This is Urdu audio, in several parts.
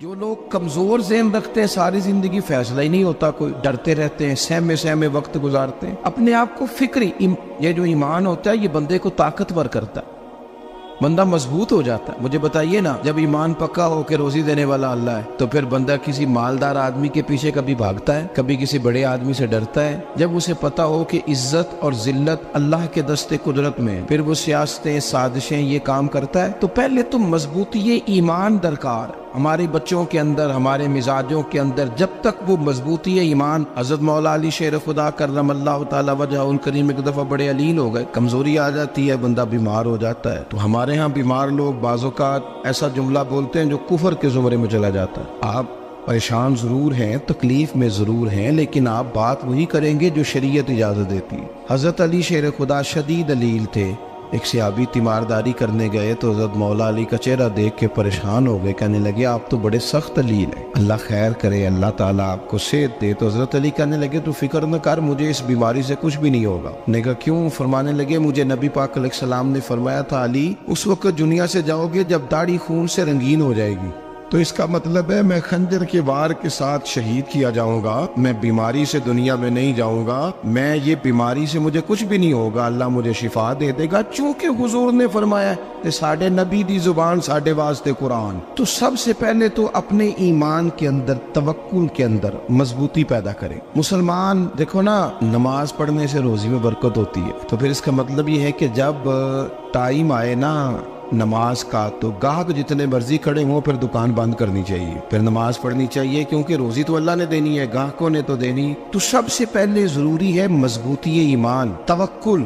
جو لوگ کمزور ذہن رکھتے ہیں ساری زندگی فیصلہ ہی نہیں ہوتا، کوئی ڈرتے رہتے ہیں، سہمے سہمے وقت گزارتے ہیں، اپنے آپ کو فکری یہ جو ایمان ہوتا ہے یہ بندے کو طاقتور کرتا ہے، بندہ مضبوط ہو جاتا ہے۔ مجھے بتائیے نا، جب ایمان پکا ہو کہ روزی دینے والا اللہ ہے تو پھر بندہ کسی مالدار آدمی کے پیچھے کبھی بھاگتا ہے، کبھی کسی بڑے آدمی سے ڈرتا ہے؟ جب اسے پتا ہو کہ عزت اور ذلت اللہ کے دستے قدرت میں ہے، پھر وہ سیاستیں، سازشیں یہ کام کرتا ہے۔ تو پہلے تو مضبوطی ایمان درکار ہے ہمارے بچوں کے اندر، ہمارے مزاجوں کے اندر۔ جب تک وہ مضبوطی ایمان، حضرت مولا علی شیر خدا کرم اللہ تعالی وجہ الکریم ایک دفعہ بڑے علیل ہو گئے، کمزوری آ جاتی ہے، بندہ بیمار ہو جاتا ہے۔ تو ہمارے ہاں بیمار لوگ بعض اوقات ایسا جملہ بولتے ہیں جو کفر کے زمرے میں چلا جاتا ہے۔ آپ پریشان ضرور ہیں، تکلیف میں ضرور ہیں، لیکن آپ بات وہی کریں گے جو شریعت اجازت دیتی ہے۔ حضرت علی شیر خدا شدید علیل تھے، ایک صحابی تیمارداری کرنے گئے تو حضرت مولا علی کا چہرہ دیکھ کے پریشان ہو گئے، کہنے لگے آپ تو بڑے سخت علیل ہیں، اللہ خیر کرے، اللہ تعالیٰ آپ کو صحت دے۔ تو حضرت علی کہنے لگے تو فکر نہ کر، مجھے اس بیماری سے کچھ بھی نہیں ہوگا۔ نے کہا کیوں؟ فرمانے لگے مجھے نبی پاک علیہ السلام نے فرمایا تھا علی اس وقت دنیا سے جاؤ گے جب داڑھی خون سے رنگین ہو جائے گی، تو اس کا مطلب ہے میں خنجر کے وار کے ساتھ شہید کیا جاؤں گا، میں بیماری سے دنیا میں نہیں جاؤں گا، میں یہ بیماری سے مجھے کچھ بھی نہیں ہوگا، اللہ مجھے شفا دے دے گا، چونکہ حضور نے فرمایا کہ ساڈے نبی دی زبان ساڈے واسطے قرآن۔ تو سب سے پہلے تو اپنے ایمان کے اندر، توکل کے اندر مضبوطی پیدا کریں۔ مسلمان دیکھو نا، نماز پڑھنے سے روزی میں برکت ہوتی ہے، تو پھر اس کا مطلب یہ ہے کہ جب ٹائم آئے نا نماز کا تو گاہک جتنے مرضی کھڑے ہوں پھر دکان بند کرنی چاہیے، پھر نماز پڑھنی چاہیے، کیونکہ روزی تو اللہ نے دینی ہے، گاہکوں نے تو دینی۔ تو سب سے پہلے ضروری ہے مضبوطی ایمان، توکل،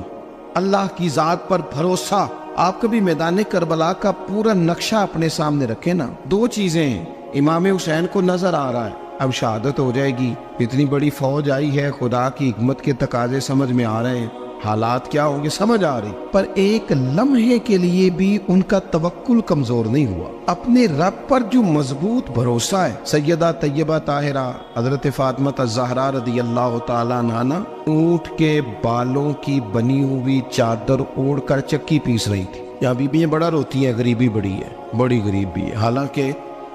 اللہ کی ذات پر بھروسہ۔ آپ کبھی میدان کربلا کا پورا نقشہ اپنے سامنے رکھیں نا، دو چیزیں ہیں، امام حسین کو نظر آ رہا ہے اب شہادت ہو جائے گی، اتنی بڑی فوج آئی ہے، خدا کی حکمت کے تقاضے سمجھ میں آ رہے ہیں، حالات کیا ہوں گے سمجھ آ رہی، پر ایک لمحے کے لیے بھی ان کا توکل کمزور نہیں ہوا۔ اپنے رب پر جو مضبوط بھروسہ ہے، سیدہ طیبہ طاہرہ حضرت فاطمہ الزہرا رضی اللہ تعالیٰ عنہا اونٹ کے بالوں کی بنی ہوئی چادر اوڑھ کر چکی پیس رہی تھی۔ یہاں بیویاں بڑا روتی ہیں، غریبی بڑی ہے، بڑی غریب بھی ہے، حالانکہ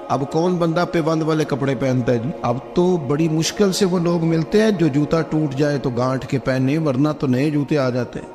اب کون بندہ پیوند والے کپڑے پہنتا ہے جی؟ اب تو بڑی مشکل سے وہ لوگ ملتے ہیں جو جوتا ٹوٹ جائے تو گانٹھ کے پہنے، ورنہ تو نئے جوتے آ جاتے ہیں۔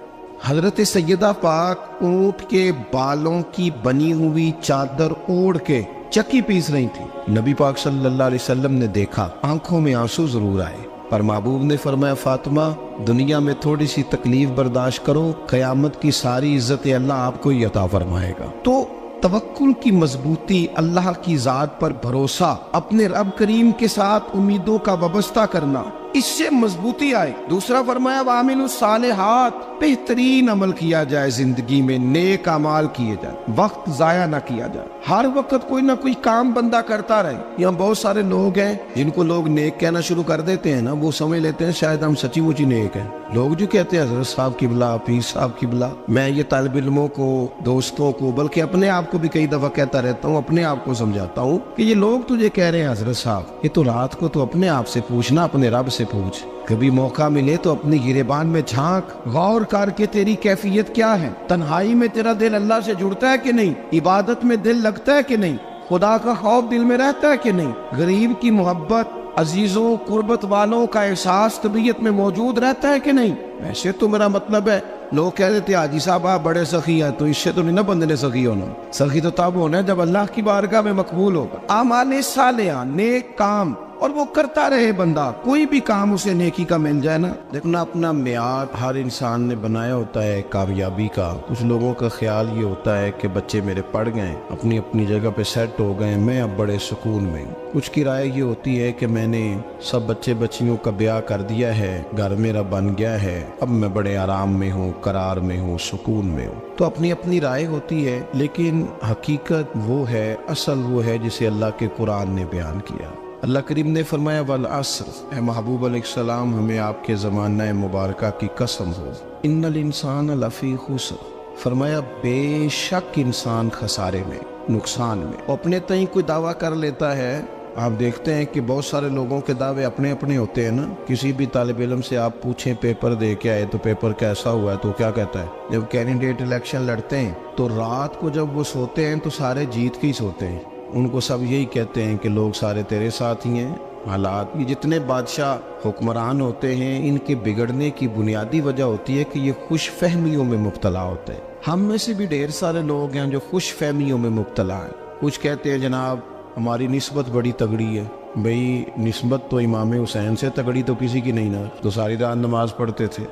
حضرت سیدہ پاک اونٹ کے بالوں کی بنی ہوئی چادر اوڑھ کے چکی پیس رہی تھی۔ نبی پاک صلی اللہ علیہ وسلم نے دیکھا، آنکھوں میں آنسو ضرور آئے، پر محبوب نے فرمایا فاطمہ دنیا میں تھوڑی سی تکلیف برداشت کرو، قیامت کی ساری عزت اللہ آپ کو ہی عطا فرمائے گا۔ تو توکل کی مضبوطی، اللہ کی ذات پر بھروسہ، اپنے رب کریم کے ساتھ امیدوں کا وابستہ کرنا، اس سے مضبوطی آئے۔ دوسرا فرمایا وَعَمِلُوا الصَّالِحَاتِ، بہترین عمل کیا جائے زندگی میں، نیک اعمال کیے جائے، وقت ضائع نہ کیا جائے، ہر وقت کوئی نہ کوئی کام بندہ کرتا رہے۔ یہاں بہت سارے لوگ ہیں جن کو لوگ نیک کہنا شروع کر دیتے ہیں نا، وہ سمجھ لیتے ہیں شاید ہم سچی مچی نیک ہیں۔ لوگ جو کہتے ہیں حضرت صاحب کی بلا، پیر صاحب کی بلا، میں یہ طالب علموں کو، دوستوں کو، بلکہ اپنے آپ کو بھی کئی دفعہ کہتا رہتا ہوں، اپنے آپ کو سمجھاتا ہوں کہ یہ لوگ تجھے کہہ رہے ہیں حضرت صاحب، یہ تو رات کو تو اپنے آپ سے پوچھنا، اپنے رب سے پوچھ، کبھی موقع ملے تو اپنی گریبان میں جھانک، غور کر کے تیری کیفیت کیا ہے، تنہائی میں تیرا دل اللہ سے جڑتا ہے کہ نہیں، عبادت میں دل لگتا ہے کہ نہیں، خدا کا خوف دل میں رہتا ہے کہ نہیں، غریب کی محبت، عزیزوں قربت والوں کا احساس طبیعت میں موجود رہتا ہے کہ نہیں۔ ویسے تو میرا مطلب ہے، لوگ کہہ دیتے ہیں حاجی صاحب آپ بڑے سخی ہیں، تو اس سے تو نہیں نا بندے نے سخی ہونا، سخی تو تب ہونا ہے جب اللہ کی بارگاہ میں مقبول ہوگا۔ اعمال صالحہ، نیک کام، اور وہ کرتا رہے بندہ، کوئی بھی کام اسے نیکی کا مل جائے نا۔ دیکھنا اپنا معیار ہر انسان نے بنایا ہوتا ہے کامیابی کا۔ کچھ لوگوں کا خیال یہ ہوتا ہے کہ بچے میرے پڑھ گئے، اپنی اپنی جگہ پہ سیٹ ہو گئے، میں اب بڑے سکون میں ہوں۔ کچھ کی رائے یہ ہوتی ہے کہ میں نے سب بچے بچیوں کا بیاہ کر دیا ہے، گھر میرا بن گیا ہے، اب میں بڑے آرام میں ہوں، قرار میں ہوں، سکون میں ہوں۔ تو اپنی اپنی رائے ہوتی ہے، لیکن حقیقت وہ ہے، اصل وہ ہے جسے اللہ کے قرآن نے بیان کیا۔ اللہ کریم نے فرمایا والعصر، اے محبوب علیہ السلام ہمیں آپ کے زمانہ مبارکہ کی قسم ہو، ان الانسان لفی خسر، فرمایا بے شک انسان خسارے میں، نقصان میں۔ اپنے تئیں کوئی دعویٰ کر لیتا ہے، آپ دیکھتے ہیں کہ بہت سارے لوگوں کے دعوے اپنے اپنے ہوتے ہیں نا۔ کسی بھی طالب علم سے آپ پوچھیں پیپر دے کے آئے تو پیپر کیسا ہوا ہے، تو کیا کہتا ہے؟ جب کینڈیڈیٹ الیکشن لڑتے ہیں تو رات کو جب وہ سوتے ہیں تو سارے جیت کے ہی سوتے ہیں، ان کو سب یہی کہتے ہیں کہ لوگ سارے تیرے ساتھ ہی ہیں. حالات یہ جتنے بادشاہ حکمران ہوتے ہیں ان کے بگڑنے کی بنیادی وجہ ہوتی ہے کہ یہ خوش فہمیوں میں مبتلا ہوتے ہیں. ہم میں سے بھی ڈھیر سارے لوگ ہیں جو خوش فہمیوں میں مبتلا ہیں. کچھ کہتے ہیں جناب ہماری نسبت بڑی تگڑی ہے. بھئی نسبت تو امام حسین سے تگڑی تو کسی کی نہیں نا. تو ساری رات نماز پڑھتے تھے,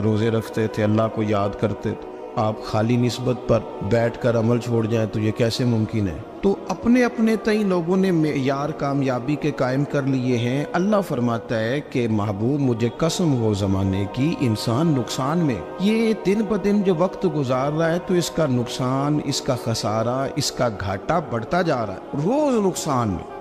روزے رکھتے تھے, اللہ کو یاد کرتے تھے. آپ خالی نسبت پر بیٹھ کر عمل چھوڑ جائیں تو یہ کیسے ممکن ہے؟ تو اپنے اپنے تئیں لوگوں نے معیار کامیابی کے قائم کر لیے ہیں. اللہ فرماتا ہے کہ محبوب مجھے قسم ہو زمانے کی انسان نقصان میں. یہ دن بدن جو وقت گزار رہا ہے تو اس کا نقصان, اس کا خسارہ, اس کا گھاٹا بڑھتا جا رہا ہے روز نقصان میں.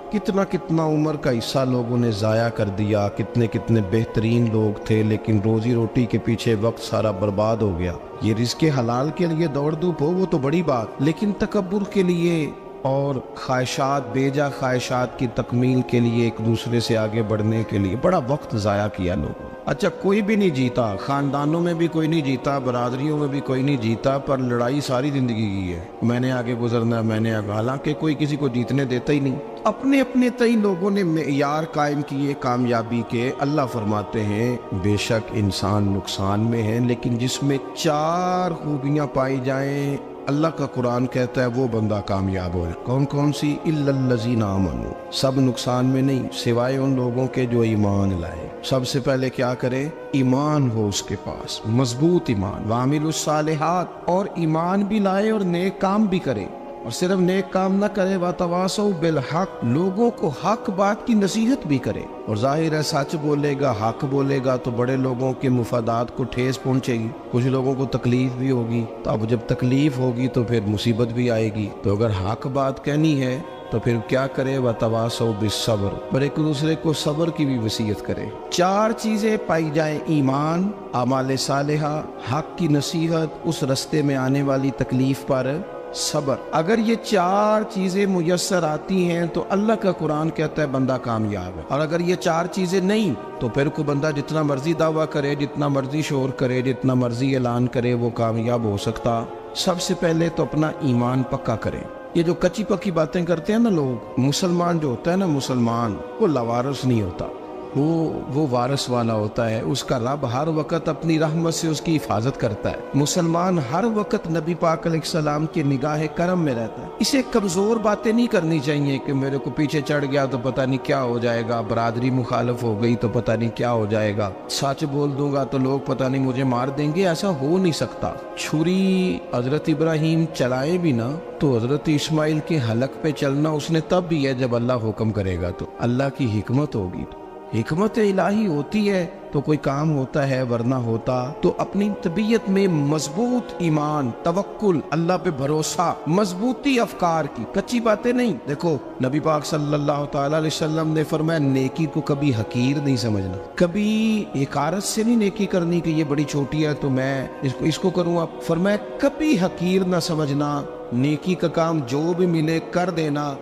کتنا عمر کا حصہ لوگوں نے ضائع کر دیا. کتنے بہترین لوگ تھے لیکن روزی روٹی کے پیچھے وقت سارا برباد ہو گیا. یہ رزق حلال کے لیے دوڑ دھوپ ہو وہ تو بڑی بات, لیکن تکبر کے لیے اور خواہشات, بیجا خواہشات کی تکمیل کے لیے, ایک دوسرے سے آگے بڑھنے کے لیے بڑا وقت ضائع کیا لوگوں. اچھا کوئی بھی نہیں جیتا, خاندانوں میں بھی کوئی نہیں جیتا, برادریوں میں بھی کوئی نہیں جیتا, پر لڑائی ساری زندگی کی ہے. میں نے آگے گزرنا ہے, میں نے آگے, حالانکہ کوئی کسی کو جیتنے دیتا ہی نہیں. اپنے اپنے تئیں لوگوں نے معیار قائم کیے کامیابی کے. اللہ فرماتے ہیں بے شک انسان نقصان میں ہے, لیکن جس میں 4 خوبیاں پائی جائیں اللہ کا قرآن کہتا ہے وہ بندہ کامیاب ہو. کون کون سی؟ الا الذین آمنوا. سب نقصان میں نہیں سوائے ان لوگوں کے جو ایمان لائے. سب سے پہلے کیا کرے؟ ایمان ہو اس کے پاس, مضبوط ایمان. وعملوا الصالحات, اور ایمان بھی لائے اور نیک کام بھی کرے. اور صرف نیک کام نہ کرے, وَتَوَاصَوْا بِالْحَقِّ, لوگوں کو حق بات کی نصیحت بھی کرے. اور ظاہر ہے سچ بولے گا, حق بولے گا تو بڑے لوگوں کے مفادات کو ٹھیس پہنچے گی, کچھ لوگوں کو تکلیف بھی ہوگی. تو اب جب تکلیف ہوگی تو پھر مصیبت بھی آئے گی. تو اگر حق بات کہنی ہے تو پھر کیا کرے؟ وَتَوَاصَوْا بِالصَّبْرِ, پر ایک دوسرے کو صبر کی بھی وصیت کرے. 4 چیزیں پائی جائیں, ایمان, اعمال صالحہ, حق کی نصیحت, اس رستے میں آنے والی تکلیف پر صبر. اگر یہ 4 چیزیں میسر آتی ہیں تو اللہ کا قرآن کہتا ہے بندہ کامیاب ہے. اور اگر یہ 4 چیزیں نہیں تو پھر کوئی بندہ جتنا مرضی دعویٰ کرے, جتنا مرضی شور کرے, جتنا مرضی اعلان کرے, وہ کامیاب ہو سکتا. سب سے پہلے تو اپنا ایمان پکا کرے. یہ جو کچی پکی باتیں کرتے ہیں نا لوگ, مسلمان جو ہوتا ہے نا, مسلمان وہ لاوارث نہیں ہوتا, وہ وارث والا ہوتا ہے. اس کا رب ہر وقت اپنی رحمت سے اس کی حفاظت کرتا ہے. مسلمان ہر وقت نبی پاک علیہ السلام کے نگاہ کرم میں رہتا ہے. اسے کمزور باتیں نہیں کرنی چاہیے کہ میرے کو پیچھے چڑھ گیا تو پتہ نہیں کیا ہو جائے گا, برادری مخالف ہو گئی تو پتہ نہیں کیا ہو جائے گا, سچ بول دوں گا تو لوگ پتہ نہیں مجھے مار دیں گے. ایسا ہو نہیں سکتا. چھری حضرت ابراہیم چلائے بھی نا تو حضرت اسماعیل کے حلق پہ چلنا اس نے تب بھی ہے جب اللہ حکم کرے گا. تو اللہ کی حکمت ہوگی, حکمت الہی ہوتی ہے تو کوئی کام ہوتا ہے, ورنہ ہوتا. تو اپنی طبیعت میں مضبوط ایمان, توکل, اللہ پہ بھروسہ, مضبوطی افکار کی, کچی باتیں نہیں. دیکھو نبی پاک صلی اللہ تعالی علیہ وسلم نے فرمایا نیکی کو کبھی حقیر نہیں سمجھنا, کبھی حقارت سے نہیں نیکی کرنی کہ یہ بڑی چھوٹی ہے تو میں اس کو کروں. اب فرمایا کبھی حقیر نہ سمجھنا, نیکی کا کام جو بھی ملے کر دینا.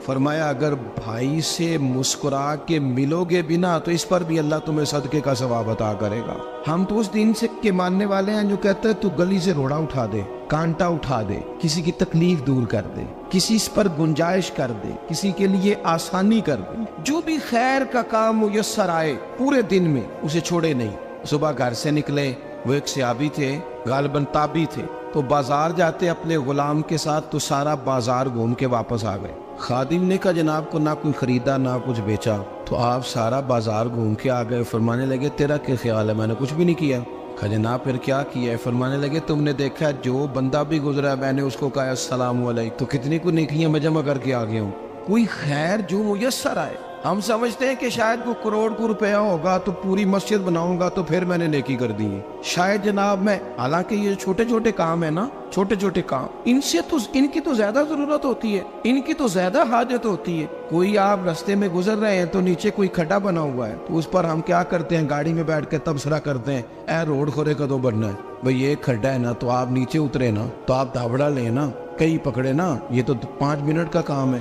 فرمایا اگر بھائی سے مسکرا کے ملو گے بنا تو اس پر بھی اللہ تمہیں صدقے کا ثواب عطا کرے گا. ہم تو اس دین سے کے ماننے والے ہیں جو کہتے ہیں تو گلی سے روڑا اٹھا دے, کانٹا اٹھا دے, کسی کی تکلیف دور کر دے, کسی اس پر گنجائش کر دے, کسی کے لیے آسانی کر دے. جو بھی خیر کا کام میسر آئے پورے دن میں اسے چھوڑے نہیں. صبح گھر سے نکلے, وہ ایک صحابی تھے, غالباً تابعی تھے, تو بازار جاتے اپنے غلام کے ساتھ تو سارا بازار گھوم کے واپس آ گئے. خادم نے کہا جناب کو نہ کوئی خریدا نہ کچھ بیچا. تو آپ سارا بازار گھوم کے آ گئے. فرمانے لگے تیرا کیا خیال ہے؟ میں نے کچھ بھی نہیں کیا. کہا جناب پھر کیا کیا ہے؟ فرمانے لگے تم نے دیکھا جو بندہ بھی گزرا میں نے اس کو کہا السلام علیکم, تو کتنی کو نیکیاں میں جمع کر کے آ گیا ہوں. کوئی خیر جو میسر آئے. ہم سمجھتے ہیں کہ شاید کوئی کروڑ کو روپیہ ہوگا تو پوری مسجد بناؤں گا تو پھر میں نے نیکی کر دی ہے. شاید جناب میں, حالانکہ یہ چھوٹے چھوٹے کام ہے نا, چھوٹے چھوٹے کام, ان کی تو زیادہ ضرورت ہوتی ہے, ان کی تو زیادہ حاجت ہوتی ہے. کوئی آپ رستے میں گزر رہے ہیں تو نیچے کوئی کھڈا بنا ہوا ہے تو اس پر ہم کیا کرتے ہیں, گاڑی میں بیٹھ کے تبصرہ کرتے ہیں اے روڈ کھورے کدو بننا ہے. بھئی یہ کھڈا ہے نا تو آپ نیچے اترے نا, تو آپ دھابڑا لیں نا, کئی پکڑے نا, یہ تو 5 منٹ کا کام ہے.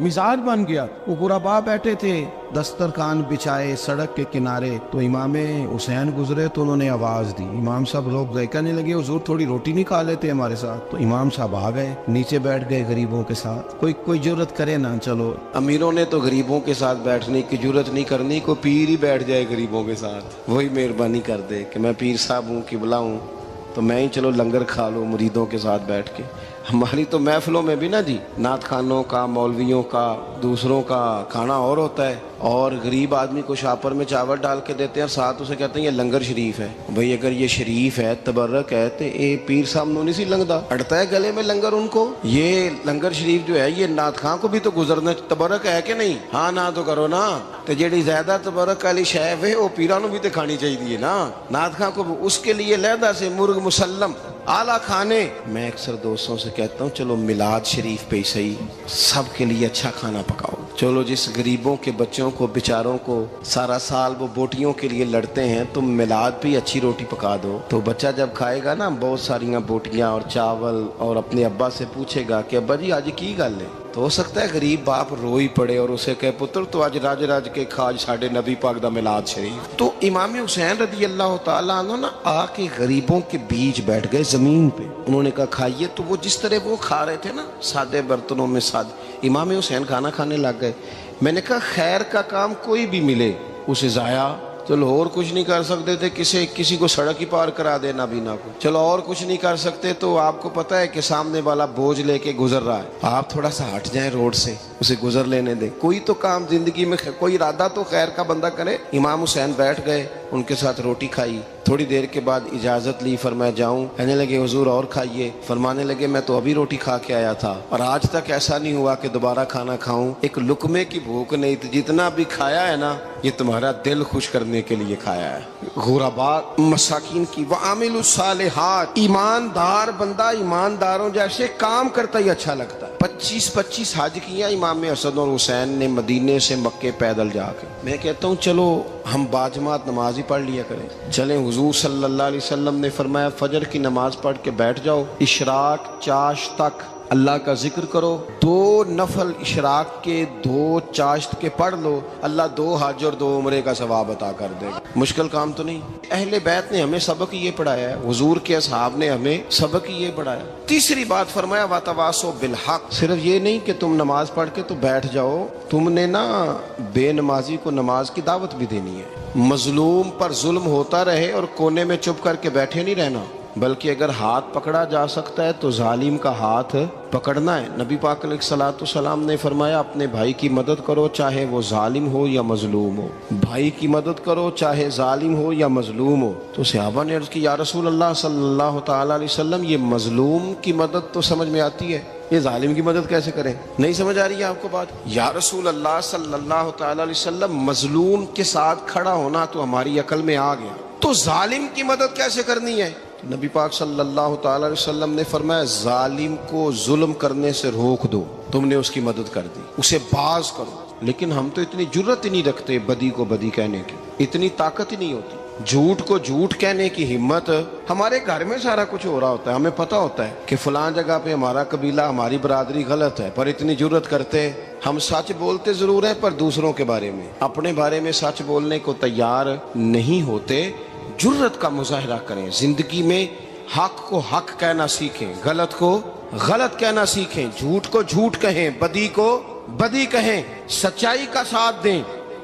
مزاج بن گیا. وہ غربا بیٹھے تھے دسترخوان بچھائے سڑک کے کنارے, تو امام حسین گزرے تو انہوں نے آواز دی. امام صاحب لوگ ذائقہ نہیں لگے, حضور تھوڑی روٹی نہیں کھا لیتے ہمارے ساتھ؟ تو امام صاحب آ گئے, نیچے بیٹھ گئے غریبوں کے ساتھ. کوئی جرت کرے نا, چلو امیروں نے تو غریبوں کے ساتھ بیٹھنے کی جرت نہیں کرنی, کوئی پیر ہی بیٹھ جائے غریبوں کے ساتھ, وہی مہربانی کر دے کہ میں پیر صاحب ہوں, قبلہ ہوں, تو میں ہی چلو لنگر کھا لوں مریدوں کے ساتھ بیٹھ کے. ہماری تو محفلوں میں بھی نا جی, نعت خانوں کا, مولویوں کا, دوسروں کا کھانا اور ہوتا ہے, اور غریب آدمی کو شاپر میں چاول ڈال کے دیتے ہیں, ساتھ اسے کہتے ہیں یہ لنگر شریف ہے. بھئی اگر یہ شریف ہے, تبرک ہے, تو اے پیر صاحب نو نہیں سی لنگدا, اڑتا ہے گلے میں لنگر ان کو. یہ لنگر شریف جو ہے یہ نعت خاں کو بھی تو گزرنا, تبرک ہے کہ نہیں؟ ہاں نہ تو کرو نا, تو جیڑی زیادہ تبرک والی شے ہے وہ پیراں نو بھی تو کھانی چاہیے نا. نعت خاں کو اس کے لیے لہدا سے مرغ مسلم اعلیٰ کھانے. میں اکثر دوستوں سے کہتا ہوں چلو میلاد شریف پہ صحیح سب کے لیے اچھا کھانا پکاؤ. چلو جس غریبوں کے بچوں کو بیچاروں کو سارا سال وہ بوٹیوں کے لیے لڑتے ہیں, تم میلاد پہ اچھی روٹی پکا دو, تو بچہ جب کھائے گا نا بہت ساریاں بوٹیاں اور چاول, اور اپنے ابا سے پوچھے گا کہ ابا جی آج کی گل ہے, تو ہو سکتا ہے غریب باپ روئی پڑے اور اسے کہے پتر تو آج راج راج کے کھاج ساڑھے نبی پاک دا میلاد شریف. تو امام حسین رضی اللہ تعالیٰ عنہ نا آ کے غریبوں کے بیچ بیٹھ گئے زمین پہ. انہوں نے کہا کھائیے, تو وہ جس طرح وہ کھا رہے تھے نا سادے برتنوں میں امام حسین کھانا کھانے لگ گئے. میں نے کہا خیر کا کام کوئی بھی ملے اسے ضائع, چلو اور کچھ نہیں کر سکتے تھے, کسی کو سڑک ہی پار کرا دے نابینا کو, چلو اور کچھ نہیں کر سکتے, تو آپ کو پتا ہے کہ سامنے والا بوجھ لے کے گزر رہا ہے, آپ تھوڑا سا ہٹ جائیں روڈ سے, اسے گزر لینے دیں. کوئی تو کام زندگی میں, کوئی ارادہ تو خیر کا بندہ کرے. امام حسین بیٹھ گئے, ان کے ساتھ روٹی کھائی. تھوڑی دیر کے بعد اجازت لی, فرمایا جاؤں؟ کہنے لگے حضور اور کھائیے. فرمانے لگے میں تو ابھی روٹی کھا کے آیا تھا اور آج تک ایسا نہیں ہوا کہ دوبارہ کھانا کھاؤں. ایک لقمے کی بھوک نہیں تھی, جتنا بھی کھایا ہے نا یہ تمہارا دل خوش کرنے کے لیے کھایا ہے. غرباء مساکین کی وعامل الصالحات, ایماندار بندہ ایمانداروں جیسے کام کرتا ہی اچھا لگتا ہے. 25 حج کیا امام حسن اور حسین نے مدینے سے مکے پیدل جا کے. میں کہتا ہوں چلو ہم باجماعت نماز ہی پڑھ لیا کریں. چلیں, حضور صلی اللہ علیہ وسلم نے فرمایا فجر کی نماز پڑھ کے بیٹھ جاؤ, اشراق چاشت تک اللہ کا ذکر کرو, 2 نفل اشراق کے 2 چاشت کے پڑھ لو, اللہ 2 حج اور 2 عمرے کا ثواب عطا کر دے گا. مشکل کام تو نہیں. اہل بیت نے ہمیں سبق یہ پڑھایا ہے, حضور کے اصحاب نے ہمیں سبق یہ پڑھایا. تیسری بات فرمایا وتواصوا بالحق, صرف یہ نہیں کہ تم نماز پڑھ کے تو بیٹھ جاؤ, تم نے نا بے نمازی کو نماز کی دعوت بھی دینی ہے. مظلوم پر ظلم ہوتا رہے اور کونے میں چپ کر کے بیٹھے نہیں رہنا, بلکہ اگر ہاتھ پکڑا جا سکتا ہے تو ظالم کا ہاتھ پکڑنا ہے. نبی پاک علیہ الصلوۃ والسلام نے فرمایا اپنے بھائی کی مدد کرو چاہے وہ ظالم ہو یا مظلوم ہو, بھائی کی مدد کرو چاہے ظالم ہو یا مظلوم ہو. تو صحابہ نے عرض کی یا رسول اللہ صلی اللہ تعالی علیہ وسلم یہ مظلوم کی مدد تو سمجھ میں آتی ہے, یہ ظالم کی مدد کیسے کریں؟ نہیں سمجھ آ رہی ہے آپ کو بات؟ یا رسول اللہ صلی اللہ تعالی علیہ وسلم مظلوم کے ساتھ کھڑا ہونا تو ہماری عقل میں آ گیا, تو ظالم کی مدد کیسے کرنی ہے؟ نبی پاک صلی اللہ تعالی علیہ وسلم نے فرمایا ظالم کو ظلم کرنے سے روک دو, تم نے اس کی مدد کر دی, اسے باز کرو. لیکن ہم تو اتنی جرت ہی نہیں رکھتے بدی کو بدی کہنے کی, اتنی طاقت ہی نہیں ہوتی. جھوٹ کو جھوٹ کہنے کی ہمت, ہمارے گھر میں سارا کچھ ہو رہا ہوتا ہے, ہمیں پتہ ہوتا ہے کہ فلاں جگہ پہ ہمارا قبیلہ ہماری برادری غلط ہے, پر اتنی جرت کرتے. ہم سچ بولتے ضرور ہیں پر دوسروں کے بارے میں, اپنے بارے میں سچ بولنے کو تیار نہیں ہوتے. جرت کا مظاہرہ کریں زندگی میں, حق کو حق کہنا سیکھیں, غلط کو غلط کہنا سیکھیں, جھوٹ کو جھوٹ کہیں, بدی کو بدی کہیں, سچائی کا ساتھ دیں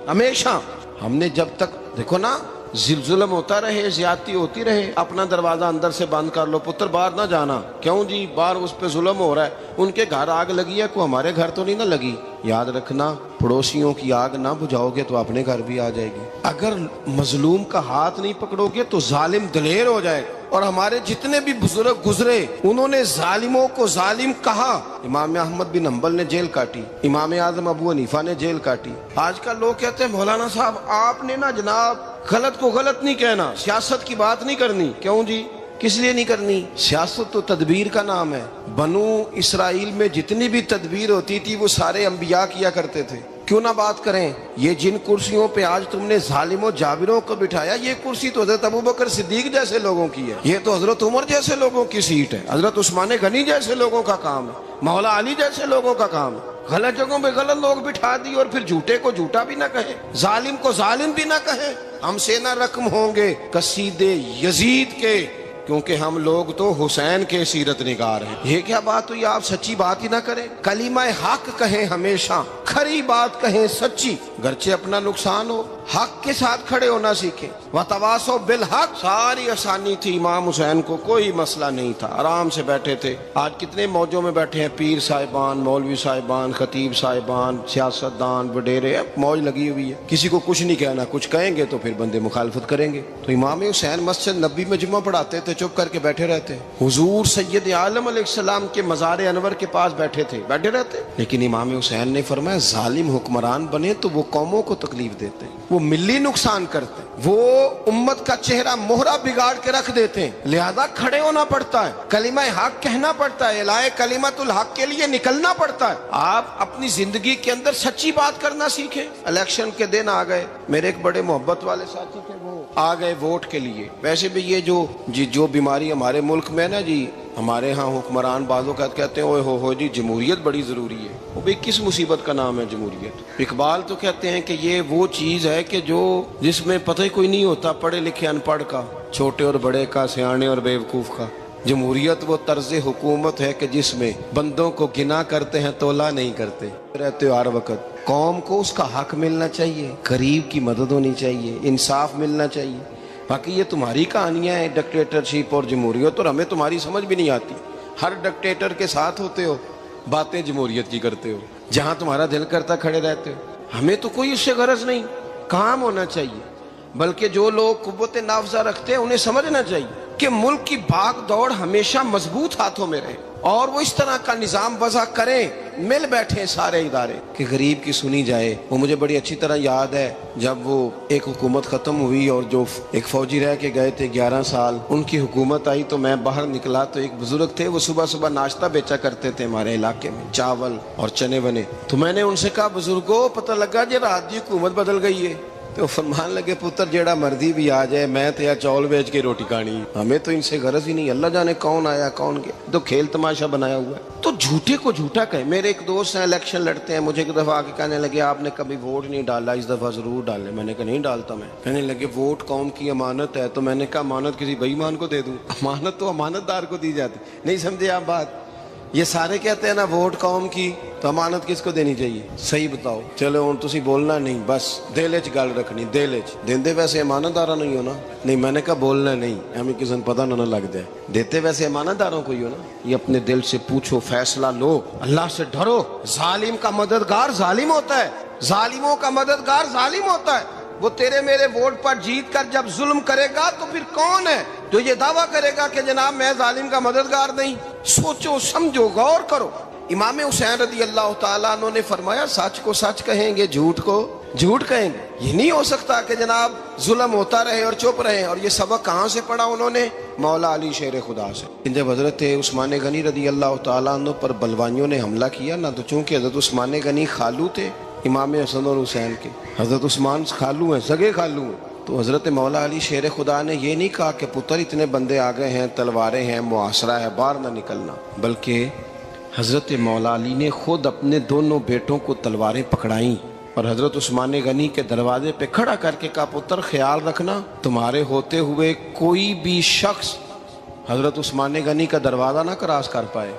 ہمیشہ. ہم نے جب تک دیکھو نا ظلم ہوتا رہے, زیادتی ہوتی رہے, اپنا دروازہ اندر سے بند کر لو, پتر باہر نہ جانا. کیوں جی؟ باہر اس پہ ظلم ہو رہا ہے, ان کے گھر آگ لگی ہے, کوئی ہمارے گھر تو نہیں نہ لگی. یاد رکھنا پڑوسیوں کی آگ نہ بجھاؤ گے تو اپنے گھر بھی آ جائے گی. اگر مظلوم کا ہاتھ نہیں پکڑو گے تو ظالم دلیر ہو جائے. اور ہمارے جتنے بھی بزرگ گزرے انہوں نے ظالموں کو ظالم کہا. امام احمد بن حنبل نے جیل کاٹی, امام اعظم ابو حنیفہ نے جیل کاٹی. آج کل لوگ کہتے ہیں مولانا صاحب آپ نے نا جناب غلط کو غلط نہیں کہنا, سیاست کی بات نہیں کرنی. کیوں جی؟ کس لیے نہیں کرنی؟ سیاست تو تدبیر کا نام ہے. بنو اسرائیل میں جتنی بھی تدبیر ہوتی تھی وہ سارے انبیاء کیا کرتے تھے. کیوں نہ بات کریں؟ یہ جن کرسیوں پہ آج تم نے ظالموں جابروں کو بٹھایا، یہ کرسی تو حضرت ابوبکر صدیق جیسے لوگوں کی ہے، یہ تو حضرت عمر جیسے لوگوں کی سیٹ ہے، حضرت عثمان غنی جیسے لوگوں کا کام ہے، مولا علی جیسے لوگوں کا کام ہے۔ غلط جگہوں پہ غلط لوگ بٹھا دی اور پھر جھوٹے کو جھوٹا بھی نہ کہیں، ظالم کو ظالم بھی نہ کہیں۔ ہم سے نہ رقم ہوں گے قصیدے یزید کے، کیونکہ ہم لوگ تو حسین کے سیرت نگار ہیں۔ یہ کیا بات ہوئی؟ آپ سچی بات ہی نہ کریں، کلمہ حق کہیں، ہمیشہ کھری بات کہیں، سچی، گرچہ اپنا نقصان ہو، حق کے ساتھ کھڑے ہونا سیکھیں۔ وتواصوا بالحق، ساری آسانی تھی، امام حسین کو کوئی مسئلہ نہیں تھا، آرام سے بیٹھے تھے۔ آج کتنے موجوں میں بیٹھے ہیں، پیر صاحبان، مولوی صاحبان، خطیب صاحبان، سیاستدان، وڈیرے، موج لگی ہوئی ہے، کسی کو کچھ نہیں کہنا، کچھ کہیں گے تو پھر بندے مخالفت کریں گے۔ تو امام حسین مسجد نبی میں جمعہ پڑھاتے تھے، چپ کر کے بیٹھے رہتے، حضور سید عالم علیہ السلام کے مزار انور کے پاس بیٹھے تھے، بیٹھے رہتے۔ لیکن امام حسین نے فرمایا ظالم حکمران بنے تو وہ قوموں کو تکلیف دیتے ہیں، وہ ملی نقصان کرتے ہیں، وہ امت کا چہرہ مہرہ بگاڑ کے رکھ دیتے ہیں، لہذا کھڑے ہونا پڑتا ہے، کلمہ حق کہنا پڑتا ہے، الہ کلمت الحق کے لیے نکلنا پڑتا ہے۔ آپ اپنی زندگی کے اندر سچی بات کرنا سیکھیں۔ الیکشن کے دن آ گئے، میرے ایک بڑے محبت والے ساتھی تھے، وہ آ گئے ووٹ کے لیے۔ ویسے بھی یہ جو بیماری ہمارے ملک میں نا جی، ہمارے ہاں حکمران بعض اوقات کہتے ہیں اوے ہو جی جمہوریت بڑی ضروری ہے۔ وہ بھی کس مصیبت کا نام ہے جمہوریت؟ اقبال تو کہتے ہیں کہ یہ وہ چیز ہے کہ جس میں پتہ ہی کوئی نہیں ہوتا، پڑھے لکھے ان پڑھ کا، چھوٹے اور بڑے کا، سیانے اور بیوقوف کا۔ جمہوریت وہ طرز حکومت ہے کہ جس میں بندوں کو گنا کرتے ہیں، تولا نہیں کرتے رہتے ہو ہر وقت۔ قوم کو اس کا حق ملنا چاہیے، غریب کی مدد ہونی چاہیے، انصاف ملنا چاہیے۔ باقی یہ تمہاری کہانیاں ہیں ڈکٹیٹرشپ اور جمہوریت، اور ہمیں تمہاری سمجھ بھی نہیں آتی۔ ہر ڈکٹیٹر کے ساتھ ہوتے ہو، باتیں جمہوریت کی کرتے ہو، جہاں تمہارا دل کرتا کھڑے رہتے ہو۔ ہمیں تو کوئی اس سے غرض نہیں، کام ہونا چاہیے۔ بلکہ جو لوگ قوت نافذہ رکھتے ہیں انہیں سمجھنا چاہیے کہ ملک کی بھاگ دوڑ ہمیشہ مضبوط ہاتھوں میں رہے، اور وہ اس طرح کا نظام وضع کریں، مل بیٹھے سارے ادارے کہ غریب کی سنی جائے۔ وہ مجھے بڑی اچھی طرح یاد ہے جب وہ ایک حکومت ختم ہوئی اور جو ایک فوجی رہ کے گئے تھے 11 سال، ان کی حکومت آئی تو میں باہر نکلا تو ایک بزرگ تھے، وہ صبح صبح ناشتہ بیچا کرتے تھے ہمارے علاقے میں، چاول اور چنے بنے۔ تو میں نے ان سے کہا بزرگوں پتہ لگا جی رات دی حکومت بدل گئی ہے۔ تو فرمان لگے پتر جیڑا مرضی بھی آ جائے، میں تو یا چاول بیچ کے روٹی کھانی، ہمیں تو ان سے غرض ہی نہیں، اللہ جانے کون آیا کون گیا، تو کھیل تماشا بنایا ہوا ہے۔ تو جھوٹے کو جھوٹا کہیں۔ میرے ایک دوست ہیں الیکشن لڑتے ہیں، مجھے ایک دفعہ آ کے کہنے لگے آپ نے کبھی ووٹ نہیں ڈالا، اس دفعہ ضرور ڈالیں۔ میں نے کہا نہیں ڈالتا میں۔ کہنے لگے ووٹ قوم کی امانت ہے، تو میں نے کہا امانت کسی بے ایمان کو دے دوں؟ امانت تو امانت دار کو دی جاتی۔ نہیں سمجھے آپ بات؟ یہ سارے کہتے ہیں نا ووٹ قوم کی، تو امانت کس کو دینی چاہیے؟ صحیح بتاؤ۔ چلو ہوں تسی بولنا نہیں، بس دل وچ گل رکھنی، دل وچ دیندے ویسے امانت دارا نہیں ہونا۔ نہیں میں نے کہا بولنا نہیں، ہمیں کسی کو پتہ نہ لگ جائے، دیتے ویسے امانت داروں کو ہی ہو نا۔ یہ اپنے دل سے پوچھو، فیصلہ لو، اللہ سے ڈرو۔ ظالم کا مددگار ظالم ہوتا ہے، ظالموں کا مددگار ظالم ہوتا ہے۔ وہ تیرے میرے ووٹ پر جیت کر جب ظلم کرے گا تو پھر کون ہے جو یہ دعویٰ کرے گا کہ جناب میں ظالم کا مددگار نہیں؟ سوچو سمجھو، غور کرو۔ امام حسین رضی اللہ تعالیٰ عنہ نے فرمایا سچ کو سچ کہیں گے، جھوٹ کو جھوٹ کہیں گے۔ یہ نہیں ہو سکتا کہ جناب ظلم ہوتا رہے اور چپ رہے۔ اور یہ سبق کہاں سے پڑھا انہوں نے؟ مولا علی شیر خدا سے۔ جب حضرت عثمان غنی رضی اللہ تعالیٰ عنہ پر بلوائیوں نے حملہ کیا نا، تو چونکہ حضرت عثمان غنی خالو تھے امام حسن اور حسین کے، حضرت عثمان خالو ہیں، سگے خالو ہیں، تو حضرت مولا علی شیر خدا نے یہ نہیں کہا کہ پتر اتنے بندے آ گئے ہیں، تلواریں ہیں، محاصرہ ہے، باہر نہ نکلنا، بلکہ حضرت مولا علی نے خود اپنے دونوں بیٹوں کو تلواریں پکڑائیں اور حضرت عثمان غنی کے دروازے پہ کھڑا کر کے کہا پتر خیال رکھنا تمہارے ہوتے ہوئے کوئی بھی شخص حضرت عثمان غنی کا دروازہ نہ کراس کر پائے۔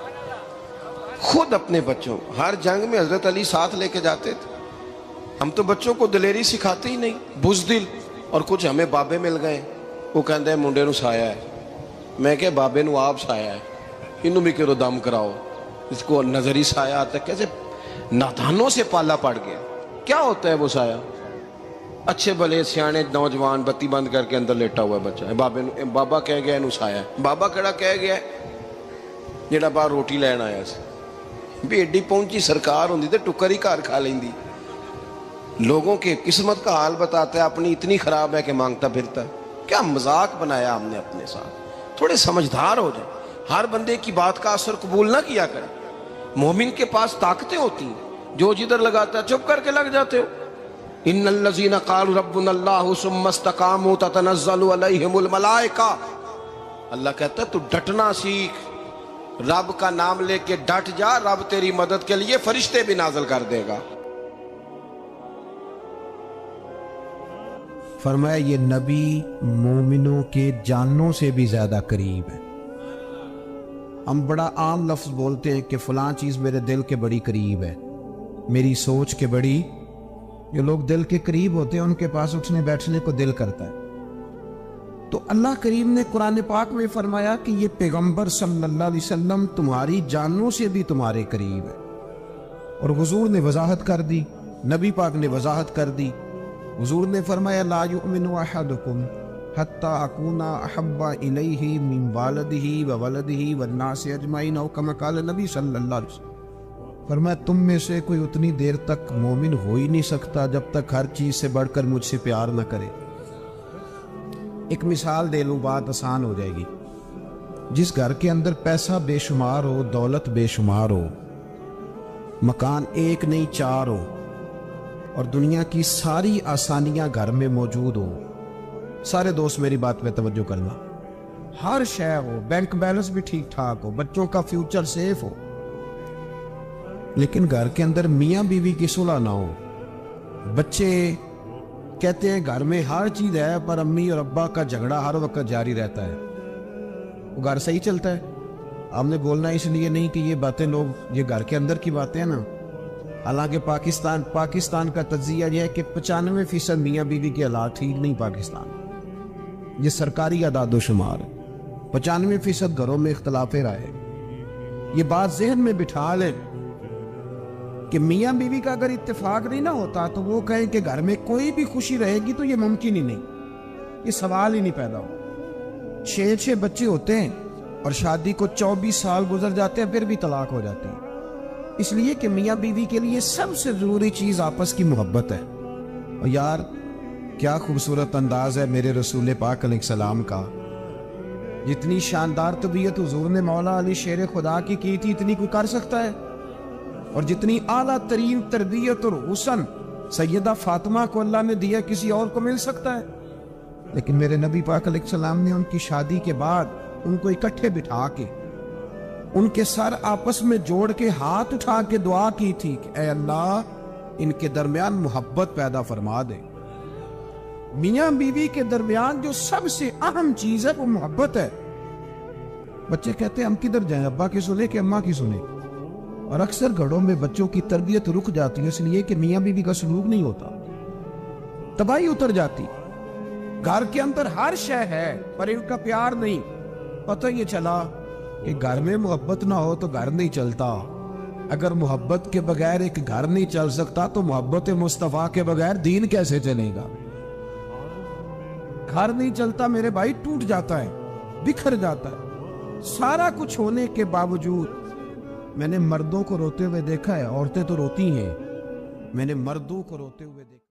خود اپنے بچوں، ہر جنگ میں حضرت علی ساتھ لے کے جاتے تھے۔ ہم تو بچوں کو دلیری سکھاتے ہی نہیں، بزدل۔ اور کچھ ہمیں بابے مل گئے، وہ کہتے ہیں منڈے نو سایا ہے، میں کہ بابے نو آپ سایا ہے، انہوں بھی کرو دم کراؤ، اس کو نظری سایہ آتا ہے۔ کیسے نادانوں سے پالا پڑ گیا۔ کیا ہوتا ہے وہ سایہ؟ اچھے بھلے سیانے نوجوان بتی بند کر کے اندر لیٹا ہوا ہے بچہ، بابا کہہ گیا انہوں سایا ہے۔ بابا کہڑا کہہ گیا جڑا باہر روٹی لین آیا سی، بھی ایڈی پہنچی سرکار ہوندی تے ٹکر ہی گھر کھا لیندی۔ لوگوں کے قسمت کا حال بتاتا ہے، اپنی اتنی خراب ہے کہ مانگتا پھرتا ہے۔ کیا مذاق بنایا ہم نے اپنے ساتھ۔ تھوڑے سمجھدار ہو جائیں، ہر بندے کی بات کا اثر قبول نہ کیا کریں۔ مومن کے پاس طاقتیں ہوتی ہیں، جو جدھر لگاتا ہے چپ کر کے لگ جاتے ہو. ان الذین قالوا ربنا اللہ ثم استقاموا تتنزل علیہم الملائکہ. اللہ کہتا ہے تو ڈٹنا سیکھ, رب کا نام لے کے ڈٹ جا, رب تیری مدد کے لیے فرشتے بھی نازل کر دے گا. فرمایا یہ نبی مومنوں کے جانوں سے بھی زیادہ قریب ہے. ہم بڑا عام لفظ بولتے ہیں کہ فلاں چیز میرے دل کے بڑی قریب ہے, میری سوچ کے بڑی. جو لوگ دل کے قریب ہوتے ہیں ان کے پاس اٹھنے بیٹھنے کو دل کرتا ہے. تو اللہ کریم نے قرآن پاک میں فرمایا کہ یہ پیغمبر صلی اللہ علیہ وسلم تمہاری جانوں سے بھی تمہارے قریب ہے. اور حضور نے وضاحت کر دی, نبی پاک نے وضاحت کر دی. حضور نے فرمایا لا یؤمن احدکم حتی اکون احب الیہ من والدہ وولدہ والناس اجمعین او کما قال نبی صلی اللہ علیہ وسلم. فرمایا تم میں سے کوئی اتنی دیر تک مومن ہو ہی نہیں سکتا جب تک ہر چیز سے بڑھ کر مجھ سے پیار نہ کرے. ایک مثال دے لوں, بات آسان ہو جائے گی. جس گھر کے اندر پیسہ بے شمار ہو, دولت بے شمار ہو, مکان ایک نہیں چار ہو, اور دنیا کی ساری آسانیاں گھر میں موجود ہو, سارے دوست میری بات پہ توجہ کرنا, ہر شے ہو, بینک بیلنس بھی ٹھیک ٹھاک ہو, بچوں کا فیوچر سیف ہو, لیکن گھر کے اندر میاں بیوی کی صلح نہ ہو. بچے کہتے ہیں گھر میں ہر چیز ہے پر امی اور ابا کا جھگڑا ہر وقت جاری رہتا ہے. وہ گھر صحیح چلتا ہے؟ ہم نے بولنا اس لیے نہیں کہ یہ باتیں لوگ, یہ گھر کے اندر کی باتیں ہیں نا. حالانکہ پاکستان کا تجزیہ یہ ہے کہ 95% میاں بیوی کے حالات ٹھیک نہیں. پاکستان یہ سرکاری اعداد و شمار ہے. 95% گھروں میں اختلاف رائے. یہ بات ذہن میں بٹھا لیں کہ میاں بیوی کا اگر اتفاق نہیں نہ ہوتا تو وہ کہیں کہ گھر میں کوئی بھی خوشی رہے گی تو یہ ممکن ہی نہیں, یہ سوال ہی نہیں پیدا ہو. 6 بچے ہوتے ہیں اور شادی کو 24 سال گزر جاتے ہیں, پھر بھی طلاق ہو جاتی ہے. اس لیے کہ میاں بیوی کے لیے سب سے ضروری چیز آپس کی محبت ہے. اور یار کیا خوبصورت انداز ہے میرے رسول پاک علیہ السلام کا. جتنی شاندار طبیعت حضور نے مولا علی شیر خدا کی تھی اتنی کوئی کر سکتا ہے؟ اور جتنی اعلیٰ ترین تربیت اور حسن سیدہ فاطمہ کو اللہ نے دیا کسی اور کو مل سکتا ہے؟ لیکن میرے نبی پاک علیہ السلام نے ان کی شادی کے بعد ان کو اکٹھے بٹھا کے ان کے سر آپس میں جوڑ کے ہاتھ اٹھا کے دعا کی تھی کہ اے اللہ ان کے درمیان محبت پیدا فرما دے. میاں بیوی کے درمیان جو سب سے اہم چیز ہے وہ محبت ہے. بچے کہتے ہیں ہم کدھر جائیں, ابا کی سنے کہ اماں کی سنے؟ اور اکثر گھروں میں بچوں کی تربیت رک جاتی ہے اس لیے کہ میاں بیوی کا سلوک نہیں ہوتا, تباہی اتر جاتی. گھر کے اندر ہر شے ہے پر ان کا پیار نہیں. پتہ یہ چلا کہ گھر میں محبت نہ ہو تو گھر نہیں چلتا. اگر محبت کے بغیر ایک گھر نہیں چل سکتا تو محبت مصطفیٰ کے بغیر دین کیسے چلے گا؟ گھر نہیں چلتا میرے بھائی, ٹوٹ جاتا ہے, بکھر جاتا ہے. سارا کچھ ہونے کے باوجود میں نے مردوں کو روتے ہوئے دیکھا ہے, عورتیں تو روتی ہیں, میں نے مردوں کو روتے ہوئے دیکھا.